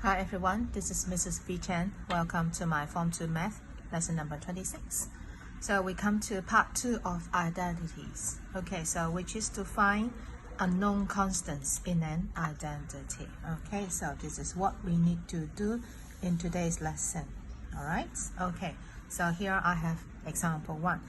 Hi everyone, this is Mrs. V Chen. Welcome to my Form 2 Math lesson number 26. So we come to part 2 of identities. Okay, so which is to find unknown constants in an identity. Okay, so this is what we need to do in today's lesson. Alright, okay, so here I have example 1.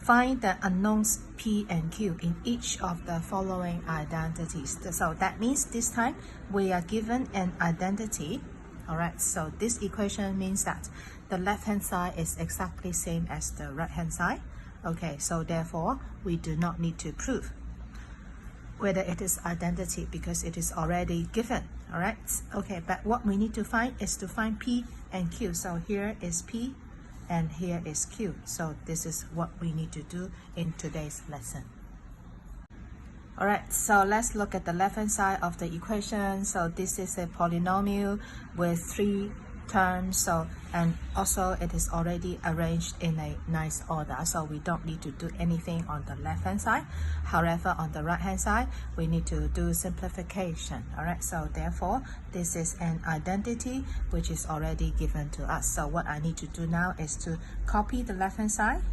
Find the unknowns P and Q in each of the following identities. So that means this time we are given an identity. Alright, so this equation means that the left hand side is exactly same as the right hand side. Okay, so therefore we do not need to prove whether it is identity because it is already given. Alright, okay, but what we need to find is to find P and Q. So here is P and here is Q. So this is what we need to do in today's lesson. Alright, so let's look at the left hand side of the equation. So this is a polynomial with 3 terms, so and also it is already arranged in a nice order, so we don't need to do anything on the left hand side. However, on the right hand side we need to do simplification. Alright, so therefore this is an identity which is already given to us. So what I need to do now is to copy the left hand side,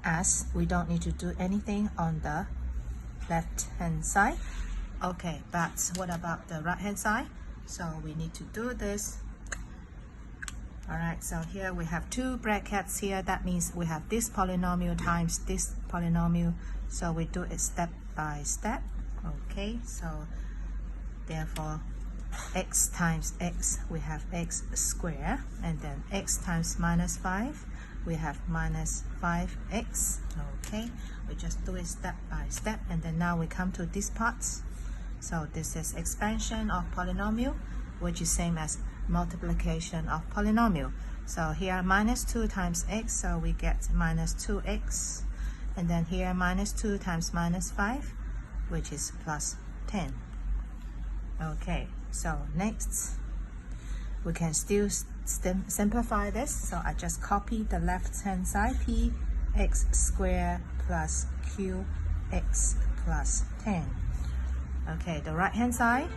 as we don't need to do anything on the left hand side. Okay, but what about the right hand side? So we need to do this. Alright, so here we have 2 brackets here. That means we have this polynomial times this polynomial. So we do it step by step. Okay, so therefore x times x, we have x squared, and then x times minus 5, we have minus 5x. Okay, we just do it step by step, and then now we come to this part. So this is expansion of polynomial, which is same as multiplication of polynomial. So here minus 2 times x, so we get minus 2x, and then here minus 2 times minus 5, which is plus 10. Okay, so next we can still simplify this. So I just copy the left hand side, p x squared plus q x plus 10. Okay, the right hand side,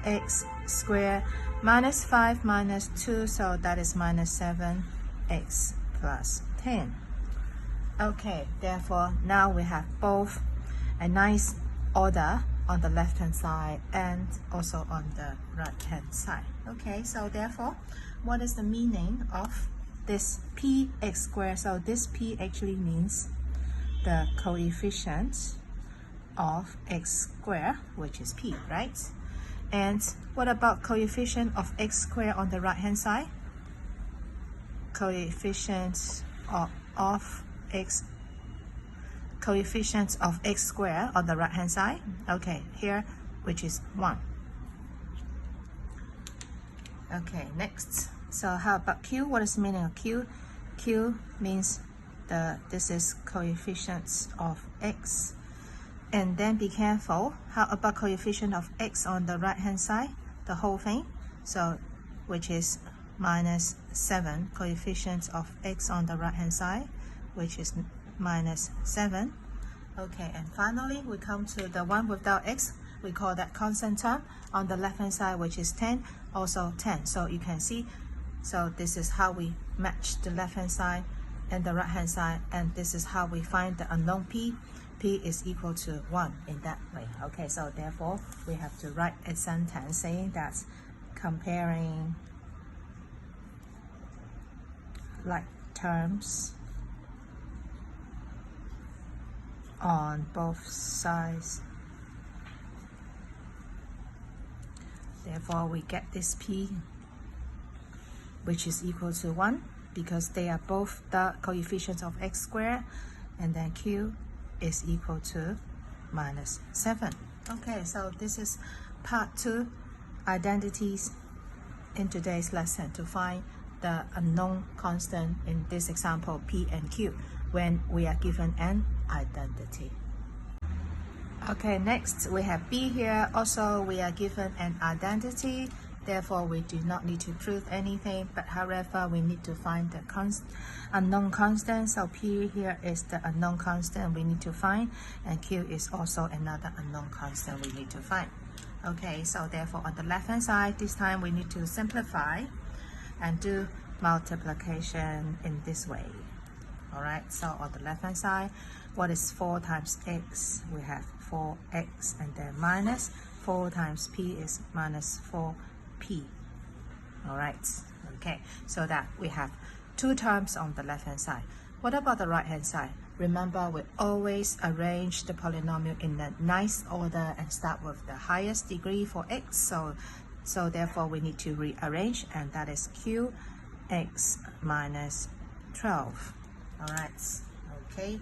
x squared minus 5 minus 2, so that is minus 7x plus 10. Okay, therefore now we have both a nice order on the left hand side and also on the right hand side. Okay, so therefore what is the meaning of this px squared? So this p actually means the coefficient of x squared, which is p, right? And what about coefficient of x squared on the right hand side? Coefficients of x squared on the right hand side. Okay, here, which is 1. Okay, next. So how about q? What is the meaning of q? Q means this is coefficients of x. And then be careful, how about coefficient of x on the right hand side, the whole thing? So which is minus 7, coefficients of x on the right hand side, which is minus 7. Okay, and finally we come to the one without x. We call that constant term on the left hand side, which is 10, also 10. So you can see, so this is how we match the left hand side and the right hand side, and this is how we find the unknown p. P is equal to 1 in that way. Okay, so therefore we have to write a sentence saying that comparing like terms on both sides, therefore we get this p which is equal to 1 because they are both the coefficients of x squared, and then q is equal to minus 7. Okay, so this is part 2, identities, in today's lesson, to find the unknown constant, in this example p and q, when we are given an identity. Okay, next we have b here. Also we are given an identity, therefore we do not need to prove anything, but however we need to find the unknown constant. So p here is the unknown constant we need to find, and q is also another unknown constant we need to find. Okay, so therefore on the left hand side, this time we need to simplify and do multiplication in this way. Alright, so on the left hand side, what is 4 times x? We have 4x, and then minus 4 times p is minus 4p. Alright, okay, so that we have 2 terms on the left hand side. What about the right hand side? Remember, we always arrange the polynomial in a nice order and start with the highest degree for x. So therefore we need to rearrange, and that is qx minus 12. Alright, okay,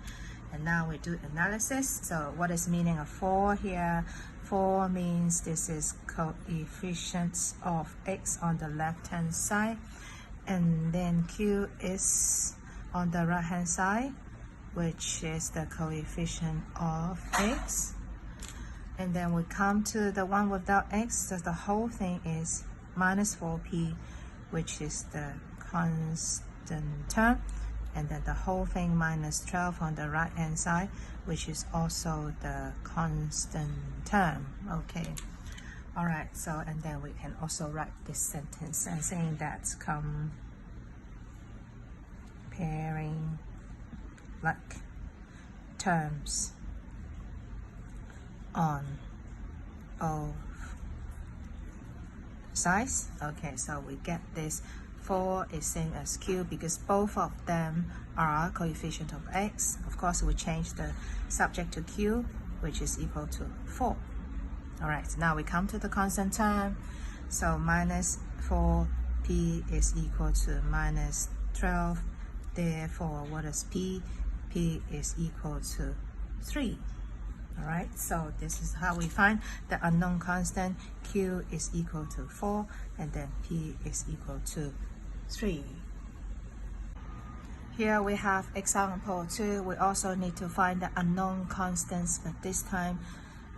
and now we do analysis. So what is meaning of 4 here? 4 means this is coefficients of x on the left hand side, and then q is on the right hand side, which is the coefficient of x. And then we come to the one without x, so the whole thing is minus 4p, which is the constant term, and then the whole thing minus 12 on the right hand side, which is also the constant term. Okay, all right, so and then we can also write this sentence and saying that comparing like terms on both sides. Okay, so we get this 4 is same as q because both of them are coefficient of x. Of course, we change the subject to q, which is equal to 4. All right, so now we come to the constant term. So minus 4p is equal to minus 12. Therefore, what is p? P is equal to 3. All right, so this is how we find the unknown constant. Q is equal to 4, and then p is equal to 3. Here we have example 2. We also need to find the unknown constants, but this time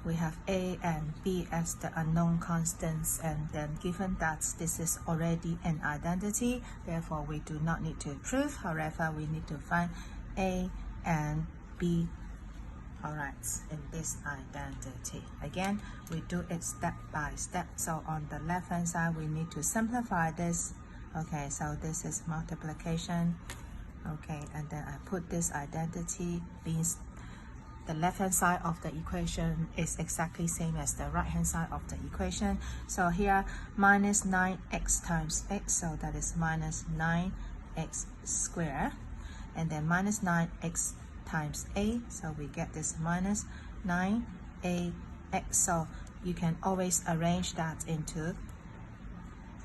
we have a and b as the unknown constants, and then given that this is already an identity, therefore we do not need to prove. However, we need to find a and b. Alright, in this identity. Again, we do it step by step. So on the left hand side, we need to simplify this. Okay, so this is multiplication. Okay, and then I put this identity, means the left hand side of the equation is exactly same as the right hand side of the equation. So here minus 9x times x, so that is minus 9x squared, and then minus 9x times a, so we get this minus 9ax. So you can always arrange that into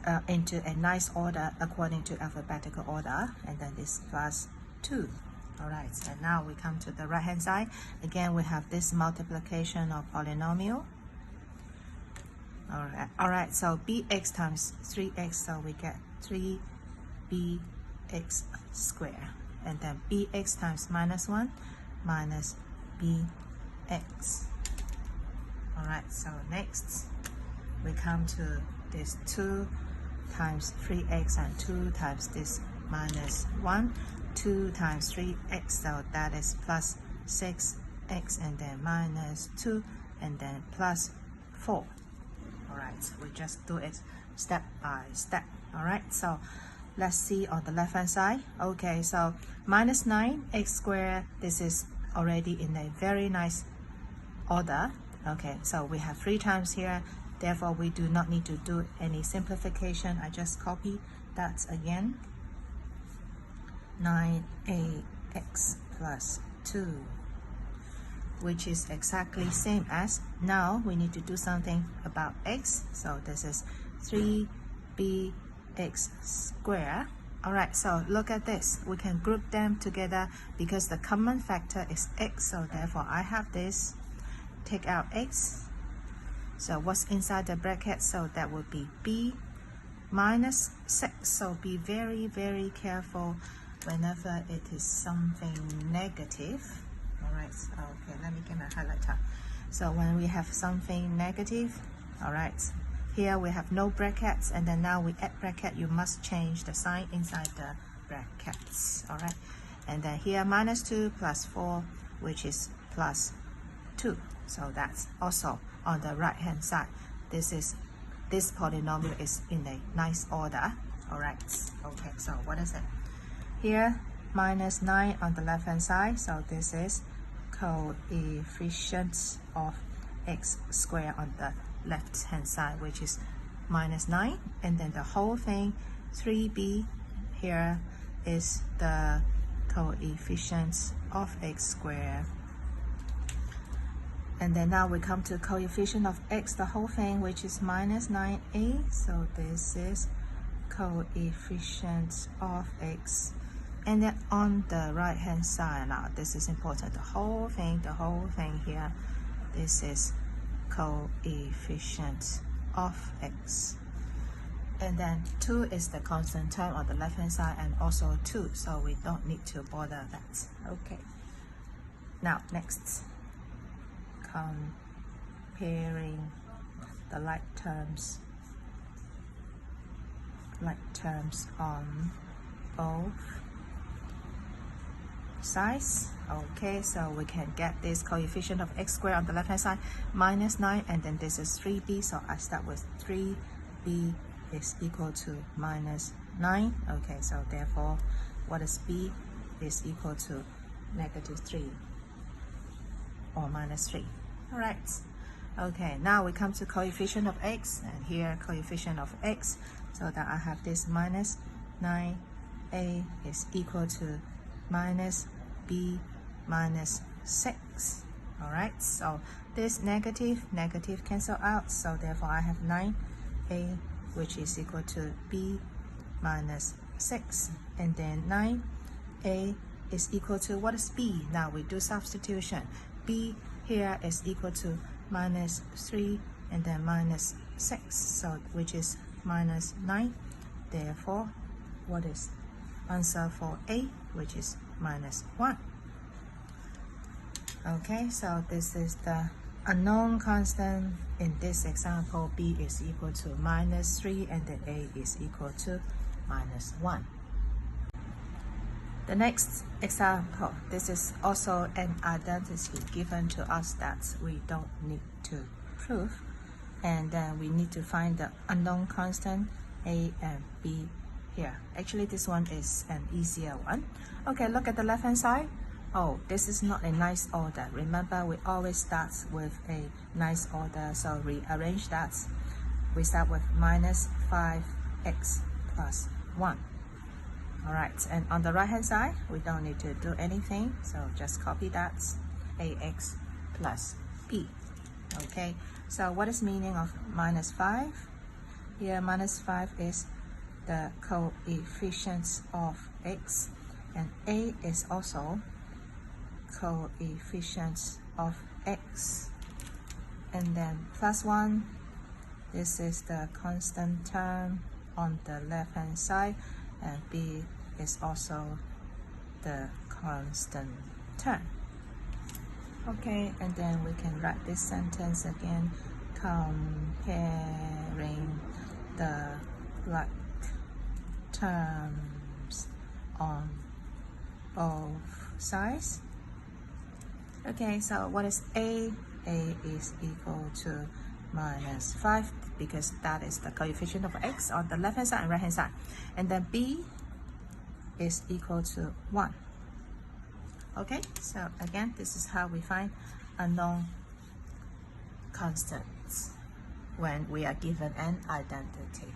a nice order according to alphabetical order, and then this plus 2. Alright, and now we come to the right hand side. Again, we have this multiplication of polynomial. Alright, so bx times 3x, so we get 3bx squared, and then bx times minus 1 minus bx. Alright, so next we come to this 2 times 3x and 2 times this minus 1, 2 times 3x, so that is plus 6x, and then minus 2, and then plus 4. Alright, we just do it step by step. Alright, so let's see on the left hand side. Okay, so minus 9x squared, this is already in a very nice order. Okay, so we have 3 times here, therefore we do not need to do any simplification. I just copy that again. 9ax plus 2, which is exactly same as, now we need to do something about x, so this is 3bx squared. Alright, so look at this, we can group them together because the common factor is x, so therefore I have this, take out x, so what's inside the bracket, so that would be b minus 6, so be very, very careful whenever it is something negative. Alright, okay, let me get my highlighter. So when we have something negative, alright, here we have no brackets, and then now we add bracket, you must change the sign inside the brackets. Alright, and then here minus 2 plus 4, which is plus 2, so that's also on the right hand side. this polynomial is in a nice order. Alright, okay, so what is it? Here, minus 9 on the left hand side, so this is coefficient of x squared on the left hand side, which is minus 9, and then the whole thing 3b here is the coefficient of x squared. And then now we come to coefficient of x, the whole thing, which is minus 9a. So this is coefficient of x. And then on the right hand side, now this is important, the whole thing here, this is coefficient of x. And then 2 is the constant term on the left hand side, and also 2, so we don't need to bother that. Okay. Now next, comparing the like terms on both sides. Okay, so we can get this coefficient of x squared on the left hand side minus 9, and then this is 3b, so I start with 3b is equal to minus 9. Okay, so therefore what is b is equal to negative 3 or minus 3. Alright, okay, now we come to coefficient of x, and here coefficient of x, so that I have this minus 9a is equal to minus b minus 6. Alright, so this negative cancel out, so therefore I have 9a which is equal to b minus 6, and then 9a is equal to, what is b? Now we do substitution. B here is equal to minus 3 and then minus 6, so which is minus 9. Therefore, what is answer for A, which is minus 1. Okay, so this is the unknown constant. In this example, b is equal to minus 3 and then a is equal to minus 1. The next example, this is also an identity given to us that we don't need to prove, and then we need to find the unknown constant a and b here. Actually, this one is an easier one. Okay, look at the left hand side. Oh, this is not a nice order. Remember, we always start with a nice order, so rearrange that. We start with minus 5x plus 1. Alright, and on the right hand side, we don't need to do anything, so just copy that, ax plus b. Okay, so what is meaning of minus 5? Here, minus 5 is the coefficient of x, and a is also coefficient of x, and then plus 1, this is the constant term on the left hand side, and b is also the constant term. Okay, and then we can write this sentence again, comparing the like terms on both sides. Okay, so what is A? A is equal to minus 5 because that is the coefficient of x on the left hand side and right hand side. And then B is equal to 1. Okay, so again, this is how we find unknown constants when we are given an identity.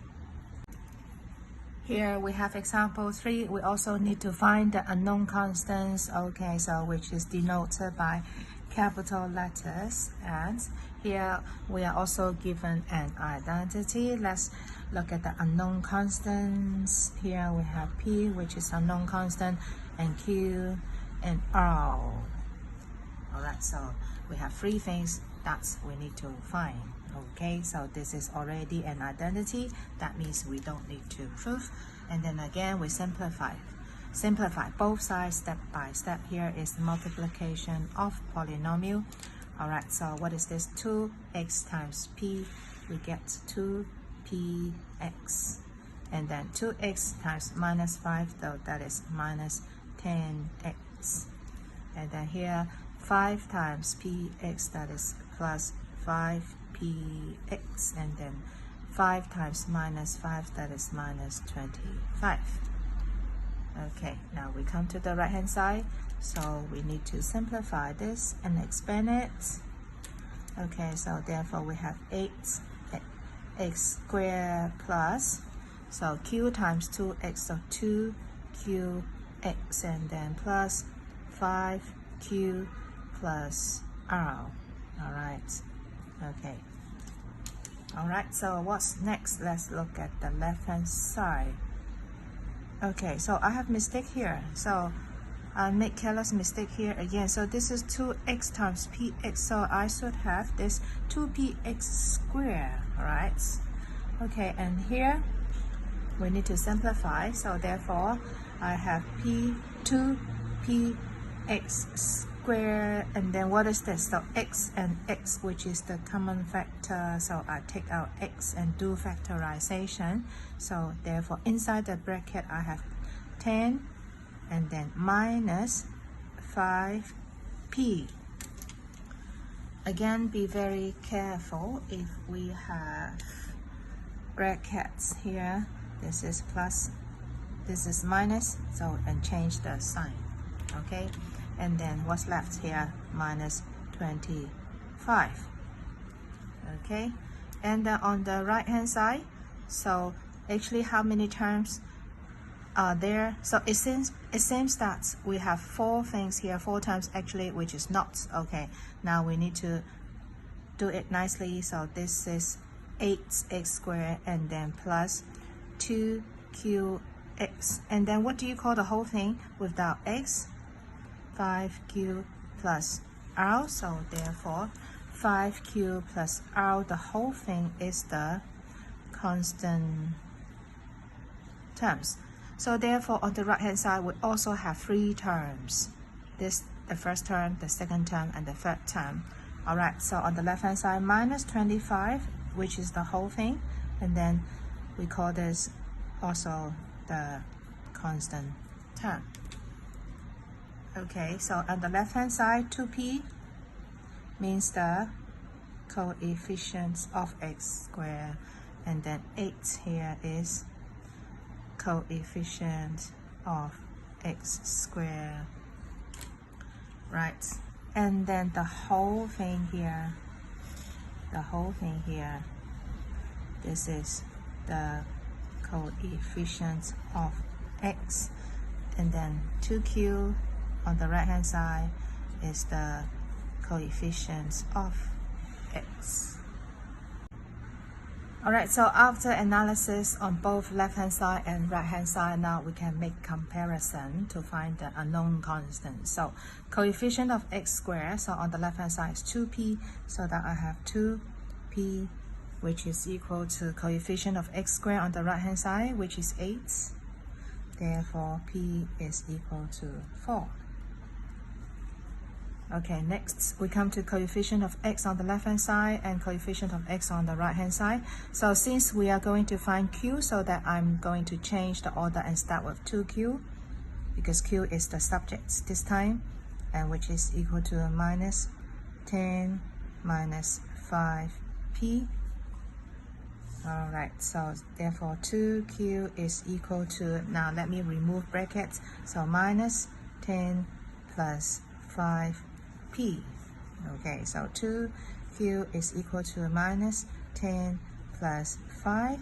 Here we have example 3. We also need to find the unknown constants. Okay, so which is denoted by capital letters. And here we are also given an identity. Let's look at the unknown constants. Here we have P, which is unknown constant, and Q and R. Alright, so we have 3 things that we need to find. Okay, so this is already an identity. That means we don't need to prove. And then again, we simplify both sides step by step. Here is multiplication of polynomial. Alright, so what is this? 2x times p, we get 2px. And then 2x times minus 5, though that is minus 10x. And then here 5 times px, that is plus 5p. 2px, and then 5 times minus 5, that is minus 25. Okay, now we come to the right hand side, so we need to simplify this and expand it. Okay, so therefore we have 8x squared plus, so q times 2x, so 2qx, and then plus 5q plus r. Alright, okay. Alright, so what's next? Let's look at the left hand side. Okay, so I have mistake here, so I make careless mistake here again. So this is 2x times px, so I should have this 2px squared, alright? Okay, and here we need to simplify, so therefore I have 2px squared, and then what is this? So x and x, which is the common factor, so I take out x and do factorization. So therefore inside the bracket I have 10 and then minus 5p. Again, be very careful if we have brackets here. This is plus, this is minus, so and change the sign. Okay, and then what's left here? Minus 25. Okay, and on the right hand side, so actually how many terms are there? So it seems that we have 4 things here, 4 terms actually, which is not. Okay, now we need to do it nicely. So this is 8x squared and then plus 2qx, and then what do you call the whole thing without x? 5q plus r. So therefore 5q plus r, the whole thing is the constant terms. So therefore on the right hand side we also have 3 terms. This, the first term, the second term, and the third term. Alright, so on the left hand side minus 25, which is the whole thing, and then we call this also the constant term. Okay, so on the left hand side 2p means the coefficients of x squared, and then 8 here is coefficient of x squared, right? And then the whole thing here, this is the coefficient of x, and then 2q on the right hand side is the coefficients of x. Alright, so after analysis on both left hand side and right hand side, now we can make comparison to find the unknown constant. So coefficient of x squared, so on the left hand side is 2p, so that I have 2p, which is equal to coefficient of x squared on the right hand side, which is 8. Therefore p is equal to 4. Okay, next we come to coefficient of x on the left hand side and coefficient of x on the right hand side. So since we are going to find q, so that I'm going to change the order and start with 2q, because q is the subject this time, and which is equal to minus 10 minus 5p. Alright, so therefore 2q is equal to, now let me remove brackets, so minus 10 plus 5p. Okay, so 2q is equal to minus 10 plus 5.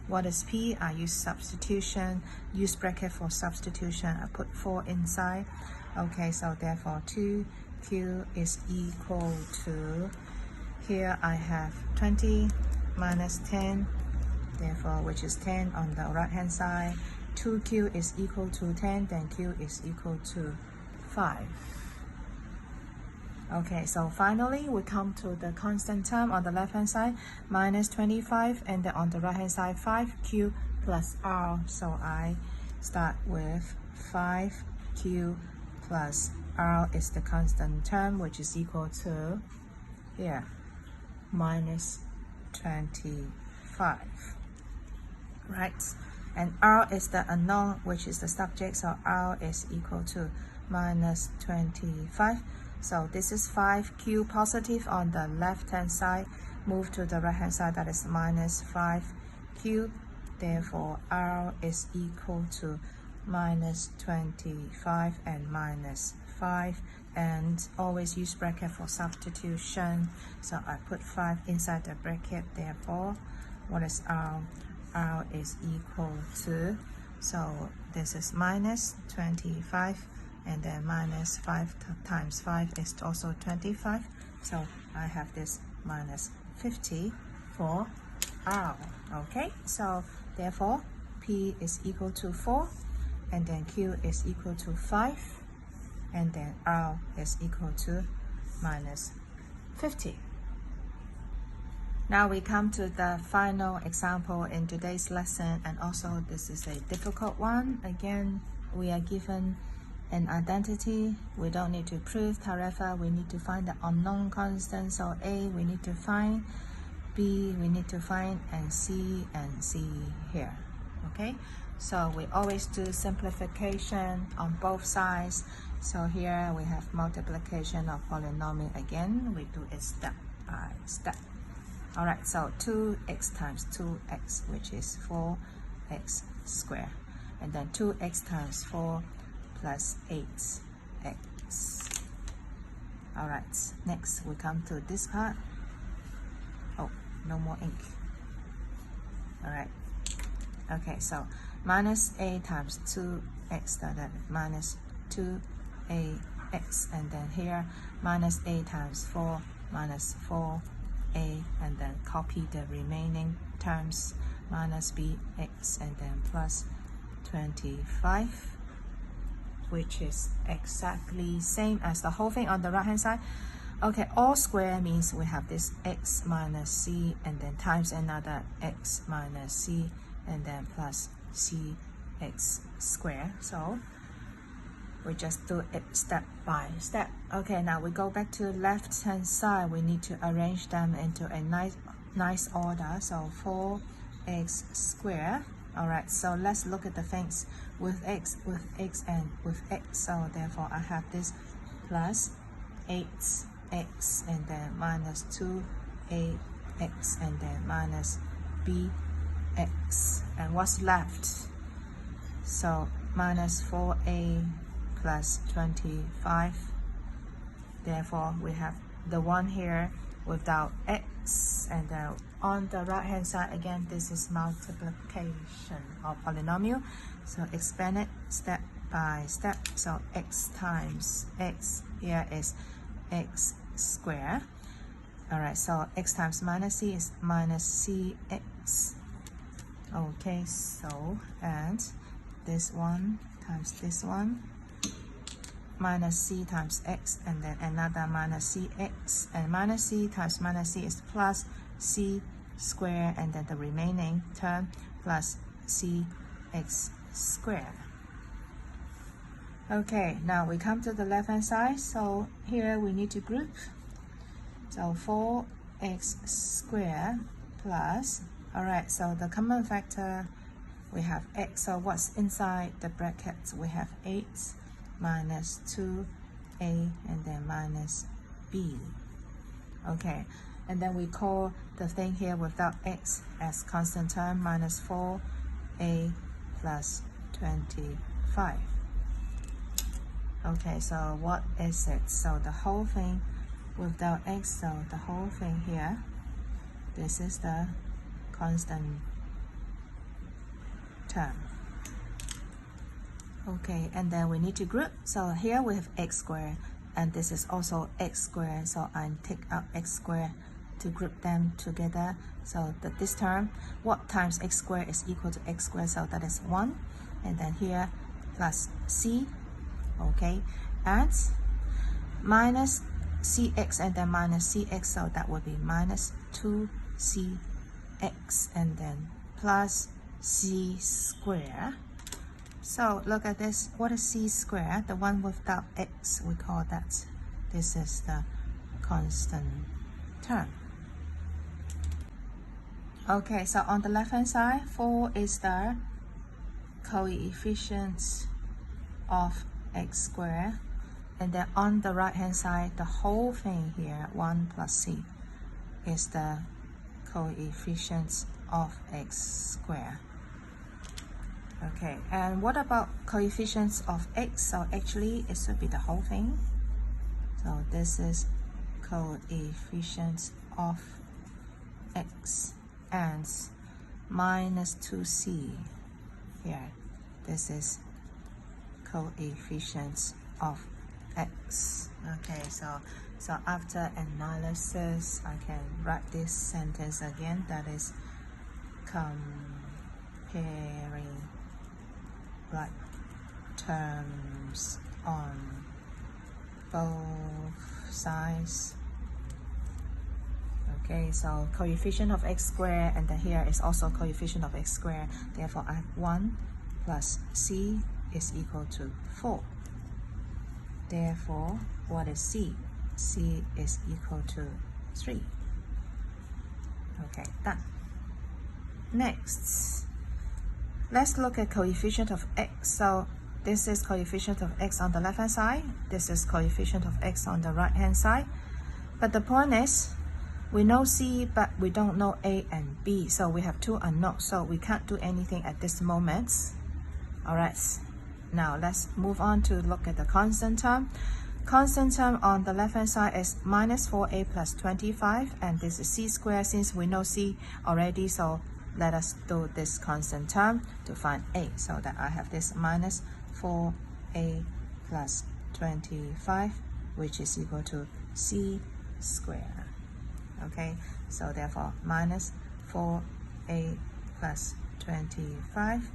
What is p? I use substitution, use bracket for substitution. I put 4 inside. Okay, so therefore 2q is equal to, here I have 20 minus 10, therefore which is 10 on the right hand side. 2q is equal to 10, then q is equal to 5. Okay, so finally we come to the constant term on the left hand side, minus 25, and then on the right hand side 5q plus r. So I start with 5q plus r is the constant term, which is equal to, here, minus 25, right? And r is the unknown, which is the subject, so r is equal to minus 25. So this is 5q positive on the left hand side, move to the right hand side, that is minus 5q. Therefore r is equal to minus 25 and minus 5, and always use bracket for substitution. So I put 5 inside the bracket. Therefore, what is r? R is equal to, so this is minus 25, and then minus 5 times 5 is also 25. So I have this minus 50 for r. Okay, so therefore P is equal to 4, and then Q is equal to 5, and then R is equal to minus 50. Now we come to the final example in today's lesson, and also this is a difficult one. Again, we are given an identity. We don't need to prove, however, we need to find the unknown constant. So A we need to find, B we need to find, and C here. Okay, so we always do simplification on both sides. So here we have multiplication of polynomial. Again, we do it step by step. Alright, so 2x times 2x, which is 4x squared, and then 2x times 4 plus 8x. Alright, next we come to this part. Oh, no more ink. Alright, okay, so minus a times 2x, that is minus 2ax, and then here minus a times 4 minus 4a, and then copy the remaining terms, minus bx, and then plus 25, which is exactly same as the whole thing on the right hand side. Okay, all square means we have this x minus c, and then times another x minus c, and then plus cx squared. So we just do it step by step. Okay, now we go back to left hand side. We need to arrange them into a nice order. So 4x squared. Alright, so let's look at the things with x, and with x. So therefore I have this plus 8x, and then minus 2ax, and then minus bx. And what's left? So minus 4a plus 25. Therefore we have the one here without x, and then on the right hand side again, this is multiplication of polynomial. So expand it step by step. So x times x here is x squared. Alright, so x times minus c is minus cx. Okay, so and this one times this one, minus c times x, and then another minus cx, and minus c times minus c is plus c squared, and then the remaining term plus cx squared. Okay, now we come to the left hand side. So here we need to group. So 4x squared plus, alright, so the common factor we have x. So what's inside the brackets? We have 8 minus 2a, and then minus b. Okay, and then we call the thing here without x as constant term, minus 4a plus 25. Okay, so what is it? So the whole thing without x, so the whole thing here, this is the constant term. Okay, and then we need to group. So here we have x squared, and this is also x squared. So I take out x squared to group them together. So that this term, what times x squared is equal to x squared, so that is 1. And then here plus c, okay, and minus cx, and then minus cx, so that would be minus 2cx, and then plus c squared. So look at this. What is c squared? The one without x, we call that, this is the constant term. Okay, so on the left hand side, 4 is the coefficient of x squared, And then on the right hand side, the whole thing here, 1 plus c, is the coefficients of x squared. Okay, and what about coefficients of x? So actually it should be the whole thing. So this is coefficients of x and minus 2c here. This is coefficients of x. Okay, so after analysis, I can write this sentence again. That is comparing like terms on both sides. Okay, so coefficient of x squared, and then here is also coefficient of x squared. Therefore, I have 1 plus c is equal to 4. Therefore, what is c? C is equal to 3. Okay, done. Next, let's look at coefficient of x. So this is coefficient of x on the left hand side. This is coefficient of x on the right hand side. But the point is, we know c, but we don't know a and b. So we have two unknowns. So we can't do anything at this moment. Alright, now let's move on to look at the constant term. Constant term on the left hand side is minus 4a plus 25, and this is c squared since we know c already. So let us do this constant term to find a. So that I have this minus 4a plus 25, which is equal to c squared. Okay, so therefore minus 4a plus 25.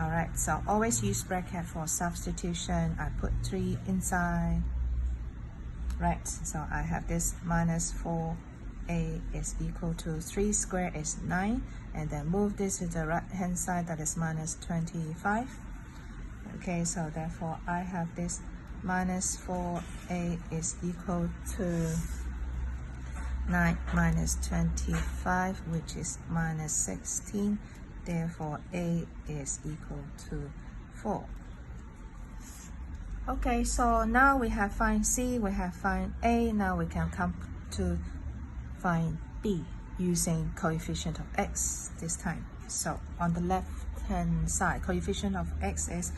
Alright, so always use bracket for substitution. I put 3 inside. Right, so I have this minus 4a is equal to 3 squared is 9, and then move this to the right hand side, that is minus 25. Okay, so therefore I have this minus 4a is equal to 9 minus 25, which is minus 16. Therefore, a is equal to 4. Okay, so now we have find c, we have find a. Now we can come to find b using coefficient of x this time. So on the left hand side, coefficient of x is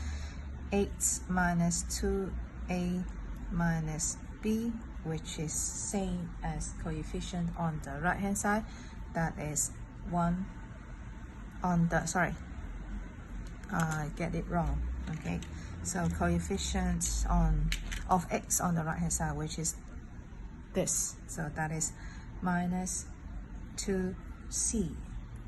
8 minus 2a minus b, which is same as coefficient on the right hand side. That is 1 on the, sorry, I get it wrong. Okay, so coefficients of x on the right hand side, which is this, so that is minus 2c.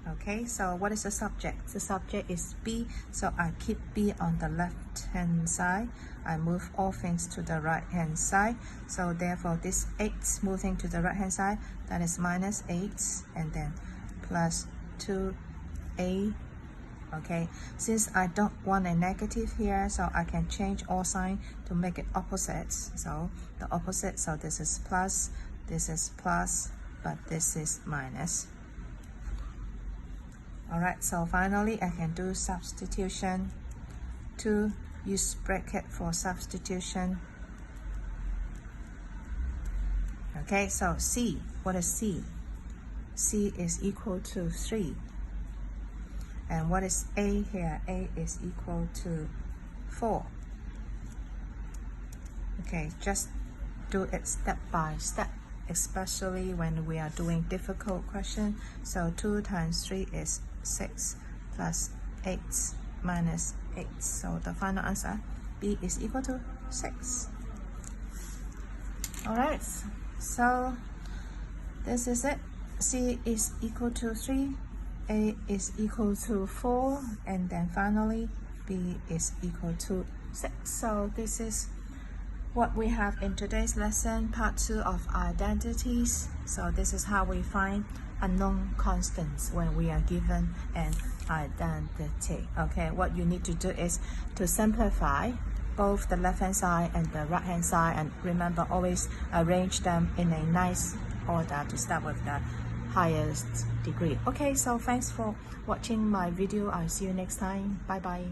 Okay, so what is the subject? The subject is b, so I keep b on the left hand side. I move all things to the right hand side, so therefore this 8 moving to the right hand side, that is minus 8, and then plus 2a. Okay, since I don't want a negative here, so I can change all sign to make it opposite. So the opposite, so this is plus, but this is minus. Alright, so finally I can do substitution. To use bracket for substitution. Okay, so c, what is c? C is equal to 3. And what is a here? A is equal to 4. Okay, just do it step by step, especially when we are doing difficult question. So 2 times 3 is 6 plus 8 minus 8. So the final answer, B is equal to 6. Alright, so this is it. C is equal to 3. A is equal to 4, and then finally B is equal to 6. So this is what we have in today's lesson, part 2 of identities. So this is how we find unknown constants when we are given an identity. Okay, what you need to do is to simplify both the left hand side and the right hand side, and remember, always arrange them in a nice order to start with the highest degree. Okay, so thanks for watching my video. I'll see you next time. Bye bye.